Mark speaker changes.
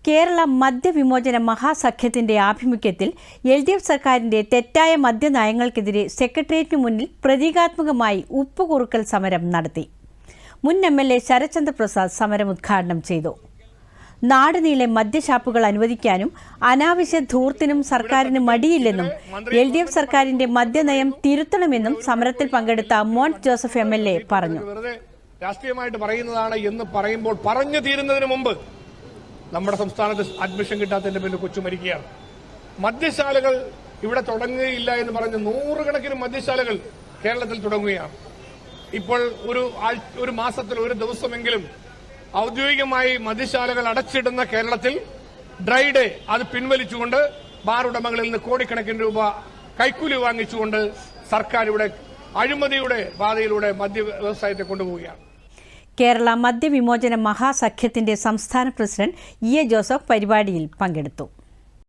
Speaker 1: കേരള മദ്യവിമോചന മഹാസഖ്യത്തിന്റെ ആഭിമുഖ്യത്തിൽ LDF സർക്കാരിന്റെ തെറ്റായ മദ്യനയങ്ങൾക്കെതിരെ സെക്രട്ടേറിയറ്റിനു മുന്നിൽ പ്രതീകാത്മകമായി ഉപ്പുകുറുക്കൽ സമരം നടത്തി. മുൻ MLA ശരത്ചന്ദ്ര പ്രസാദ് സമരം ഉദ്ഘാടനം ചെയ്തു. നാടുനീളെ മദ്യഷാപ്പുകൾ അനുവദിക്കാനും അനാവശ്യ ധൂർത്തിനും സർക്കാരിന് മടിയില്ലെന്നും LDF സർക്കാരിന്റെ മദ്യനയം തിരുത്തണമെന്നും സമരത്തിൽ പങ്കെടുത്ത മോൻസ് ജോസഫ് MLA പറഞ്ഞു.
Speaker 2: രാഷ്ട്രീയമായിട്ട് പറയുന്നതാണ് എന്ന് പറയുമ്പോൾ പറഞ്ഞു തീരുന്നതിന് മുമ്പ് നമ്മുടെ സംസ്ഥാനത്ത് അഡ്മിഷൻ കിട്ടാത്തതിന്റെ പേരിൽ കൊച്ചു മരിക്കുകയാണ്. മദ്യശാലകൾ ഇവിടെ തുടങ്ങുകയില്ല എന്ന് പറഞ്ഞ് നൂറുകണക്കിന് മദ്യശാലകൾ കേരളത്തിൽ തുടങ്ങുകയാണ്. ഇപ്പോൾ ഒരു മാസത്തിൽ ഒരു ദിവസമെങ്കിലും ഔദ്യോഗികമായി മദ്യശാലകൾ അടച്ചിടുന്ന കേരളത്തിൽ ഡ്രൈ ഡേ അത് പിൻവലിച്ചുകൊണ്ട് ബാർ ഉടമകളിൽ നിന്ന് കോടിക്കണക്കിന് രൂപ കൈക്കൂലി വാങ്ങിച്ചുകൊണ്ട് സർക്കാർ ഇവിടെ അഴിമതിയുടെ പാതയിലൂടെ മദ്യ വ്യവസായത്തെ കൊണ്ടുപോവുകയാണ്.
Speaker 1: കേരള മദ്യവിമോചന മഹാസഖ്യത്തിന്റെ സംസ്ഥാന പ്രസിഡന്റ് EA ജോസഫ് പരിപാടിയിൽ പങ്കെടുത്തു.